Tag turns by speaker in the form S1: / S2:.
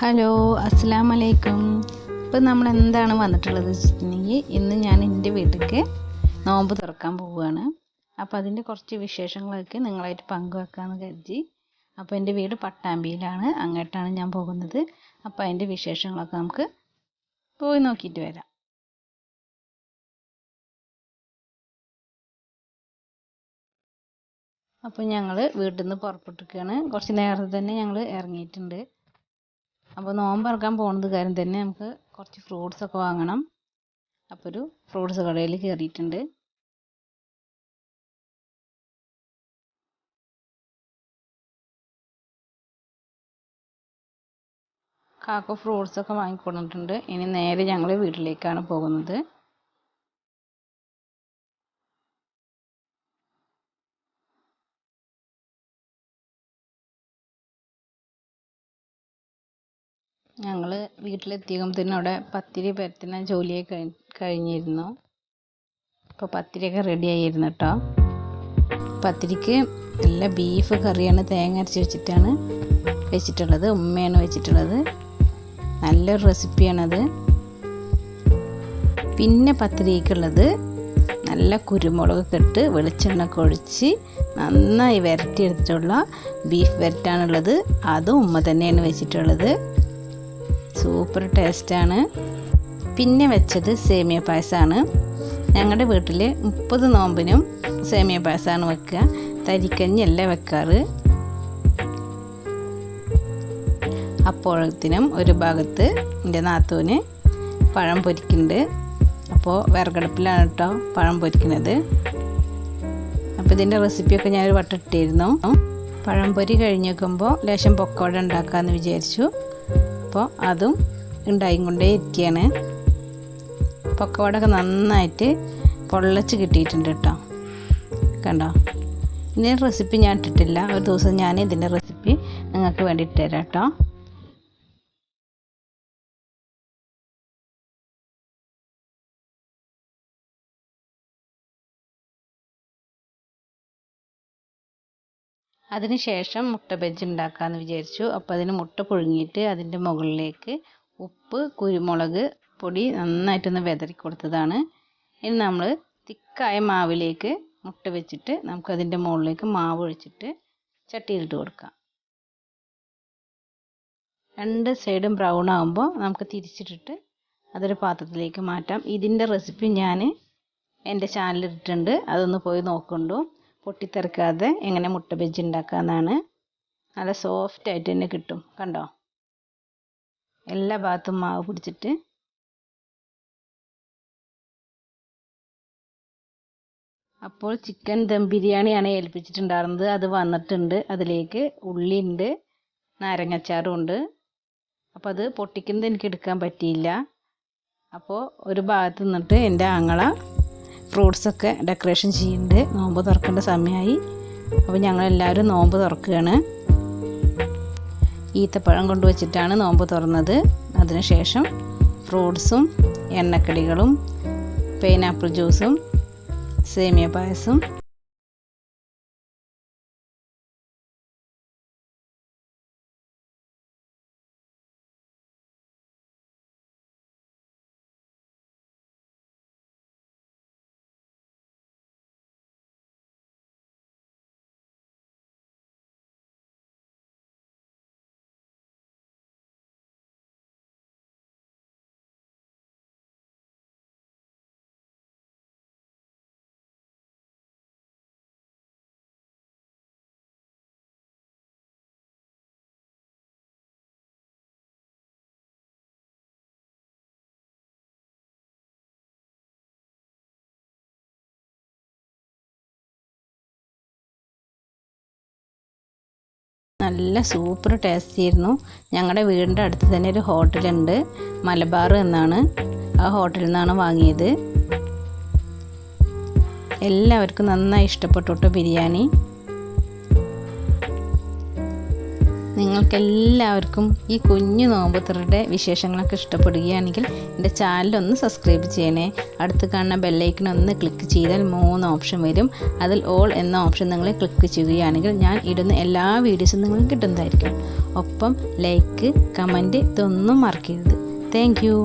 S1: Hello, അസ്സലാമു അലൈക്കും. ഇപ്പം നമ്മൾ എന്താണ് വന്നിട്ടുള്ളത് വെച്ചിട്ടുണ്ടെങ്കിൽ, ഇന്ന് ഞാൻ എൻ്റെ വീട്ടിലേക്ക് നോമ്പ് തുറക്കാൻ പോവുകയാണ്. അപ്പോൾ അതിൻ്റെ കുറച്ച് വിശേഷങ്ങളൊക്കെ നിങ്ങളായിട്ട് പങ്കുവെക്കാമെന്ന് കരുതി. അപ്പോൾ എൻ്റെ വീട് പട്ടാമ്പിയിലാണ്, അങ്ങോട്ടാണ് ഞാൻ പോകുന്നത്. അപ്പോൾ അതിൻ്റെ വിശേഷങ്ങളൊക്കെ നമുക്ക് പോയി നോക്കിയിട്ട് വരാം. അപ്പോൾ ഞങ്ങൾ വീട്ടിൽ നിന്ന് പുറപ്പെട്ടിരിക്കുകയാണ്. കുറച്ച് നേരത്തെ തന്നെ ഞങ്ങൾ ഇറങ്ങിയിട്ടുണ്ട്. അപ്പോൾ നോമ്പ് തുറക്കാൻ പോകുന്നത് കാര്യം തന്നെ നമുക്ക് കുറച്ച് ഫ്രൂട്ട്സ് ഒക്കെ വാങ്ങണം. അപ്പോൾ ഒരു ഫ്രൂട്ട്സ് കടയിൽ കയറിയിട്ടുണ്ട്. കാക്ക ഫ്രൂട്ട്സ് ഒക്കെ വാങ്ങിക്കൊണ്ടിട്ടുണ്ട്. ഇനി നേരെ ഞങ്ങൾ വീട്ടിലേക്കാണ് പോകുന്നത്. ഞങ്ങൾ വീട്ടിലെത്തിയപ്പോൾ തന്നെ അവിടെ പത്തിരി പരത്തുന്ന ജോലിയൊക്കെ കഴിഞ്ഞിരുന്നു. അപ്പോൾ പത്തിരിയൊക്കെ റെഡി ആയിരുന്നു കേട്ടോ. പത്തിരിക്ക് നല്ല ബീഫ് കറിയാണ് തേങ്ങ അരച്ച് വെച്ചിട്ടുള്ളത്. ഉമ്മയാണ് വെച്ചിട്ടുള്ളത്. നല്ലൊരു റെസിപ്പിയാണത്. പിന്നെ പത്തിരിക്കുള്ളത് നല്ല കുരുമുളകൊക്കെ ഇട്ട് വെളിച്ചെണ്ണ ഒഴിച്ച് നന്നായി വരട്ടിയെടുത്തിട്ടുള്ള ബീഫ് വരട്ടാണുള്ളത്. അതും ഉമ്മ തന്നെയാണ് വെച്ചിട്ടുള്ളത്. സൂപ്പർ ടേസ്റ്റാണ്. പിന്നെ വെച്ചത് സേമിയ പായസമാണ്. ഞങ്ങളുടെ വീട്ടിൽ 30 നോമ്പിനും സേമിയ പായസമാണ് വെക്കുക. തരിക്കഞ്ഞല്ല വെക്കാറ്. അപ്പോഴത്തിനും ഒരു ഭാഗത്ത് എൻ്റെ നാത്തൂന് പഴം പൊരിക്കുന്നുണ്ട്. അപ്പോൾ വിറകടുപ്പിലാണ് കേട്ടോ പഴം പൊരിക്കുന്നത്. അപ്പോൾ ഇതിൻ്റെ റെസിപ്പിയൊക്കെ ഞാനൊരു വട്ടം ഇട്ടിരുന്നു. പഴംപൊരി കഴിഞ്ഞ് വെക്കുമ്പോൾ ലേശം പൊക്കോട ഉണ്ടാക്കാമെന്ന് വിചാരിച്ചു. അപ്പോൾ അതും ഉണ്ടായിക്കൊണ്ടേ ഇരിക്കുകയാണ്. പൊക്കവടയൊക്കെ നന്നായിട്ട് പൊള്ളച്ച് കിട്ടിയിട്ടുണ്ട് കേട്ടോ. കണ്ടോ, ഇതിൻ്റെ റെസിപ്പി ഞാൻ ഇട്ടിട്ടില്ല. ഒരു ദിവസം ഞാൻ ഇതിൻ്റെ റെസിപ്പി നിങ്ങൾക്ക് വേണ്ടി ഇട്ടുതരാം കേട്ടോ. അതിനുശേഷം മുട്ട ബജ്ജി ഉണ്ടാക്കാമെന്ന് വിചാരിച്ചു. അപ്പോൾ അതിന് മുട്ട പുഴുങ്ങിയിട്ട് അതിൻ്റെ മുകളിലേക്ക് ഉപ്പ്, കുരുമുളക് പൊടി നന്നായിട്ടൊന്ന് വിതറി കൊടുത്തതാണ്. ഇനി നമ്മൾ തിക്കായ മാവിലേക്ക് മുട്ട വെച്ചിട്ട് നമുക്കതിൻ്റെ മുകളിലേക്ക് മാവ് ഒഴിച്ചിട്ട് ചട്ടിയിലിട്ട് കൊടുക്കാം. 2 സൈഡും ബ്രൗൺ ആകുമ്പോൾ നമുക്ക് തിരിച്ചിട്ടിട്ട് അതൊരു പാത്രത്തിലേക്ക് മാറ്റാം. ഇതിൻ്റെ റെസിപ്പി ഞാൻ എൻ്റെ ചാനലിൽ ഇട്ടിട്ടുണ്ട്. അതൊന്ന് പോയി നോക്കണ്ടു. പൊട്ടിത്തെറിക്കാതെ എങ്ങനെ മുട്ട ബജ്ജി ഉണ്ടാക്കാമെന്നാണ്. നല്ല സോഫ്റ്റ് ആയിട്ട് തന്നെ കിട്ടും. കണ്ടോ, എല്ലാ ഭാഗത്തും മാവ് പിടിച്ചിട്ട്. അപ്പോൾ ചിക്കൻ ദം ബിരിയാണിയാണ് ഏൽപ്പിച്ചിട്ടുണ്ടായിരുന്നത്. അത് വന്നിട്ടുണ്ട്. അതിലേക്ക് ഉള്ളിയുണ്ട്, നാരങ്ങാച്ചാറും ഉണ്ട്. അപ്പോൾ അത് പൊട്ടിക്കുന്നത് എനിക്ക് എടുക്കാൻ പറ്റിയില്ല. അപ്പോൾ ഒരു ഭാഗത്ത് നിന്നിട്ട് എൻ്റെ ആങ്ങള ഫ്രൂട്ട്സൊക്കെ ഡെക്കറേഷൻ ചെയ്യുന്നുണ്ട്. നോമ്പ് തുറക്കേണ്ട സമയമായി. അപ്പോൾ ഞങ്ങളെല്ലാവരും നോമ്പ് തുറക്കുകയാണ്. ഈത്തപ്പഴം കൊണ്ടുവച്ചിട്ടാണ് നോമ്പ് തുറന്നത്. അതിനുശേഷം ഫ്രൂട്ട്സും എണ്ണക്കടികളും പൈനാപ്പിൾ ജ്യൂസും സേമിയ പായസം നല്ല സൂപ്പർ ടേസ്റ്റി ആയിരുന്നു. ഞങ്ങളുടെ വീടിൻ്റെ അടുത്ത് തന്നെ ഒരു ഹോട്ടലുണ്ട്, മലബാർ എന്നാണ്. ആ ഹോട്ടലിൽ നിന്നാണ് വാങ്ങിയത്. എല്ലാവർക്കും നന്നായി ഇഷ്ടപ്പെട്ടു കേട്ടോ ബിരിയാണി. നിങ്ങൾക്കെല്ലാവർക്കും ഈ കുഞ്ഞു നോമ്പുതുറയുടെ വിശേഷങ്ങളൊക്കെ ഇഷ്ടപ്പെടുകയാണെങ്കിൽ എൻ്റെ ചാനലൊന്ന് സബ്സ്ക്രൈബ് ചെയ്യണേ. അടുത്ത് കാണുന്ന ബെല്ലൈക്കൺ ഒന്ന് ക്ലിക്ക് ചെയ്താൽ 3 ഓപ്ഷൻ വരും. അതിൽ ഓൾ എന്ന ഓപ്ഷൻ നിങ്ങൾ ക്ലിക്ക് ചെയ്യുകയാണെങ്കിൽ ഞാൻ ഇടുന്ന എല്ലാ വീഡിയോസും നിങ്ങൾക്ക് കിട്ടുന്നതായിരിക്കും. ഒപ്പം ലൈക്ക്, കമൻറ്റ് ഇതൊന്നും മറക്കരുത്. Thank you.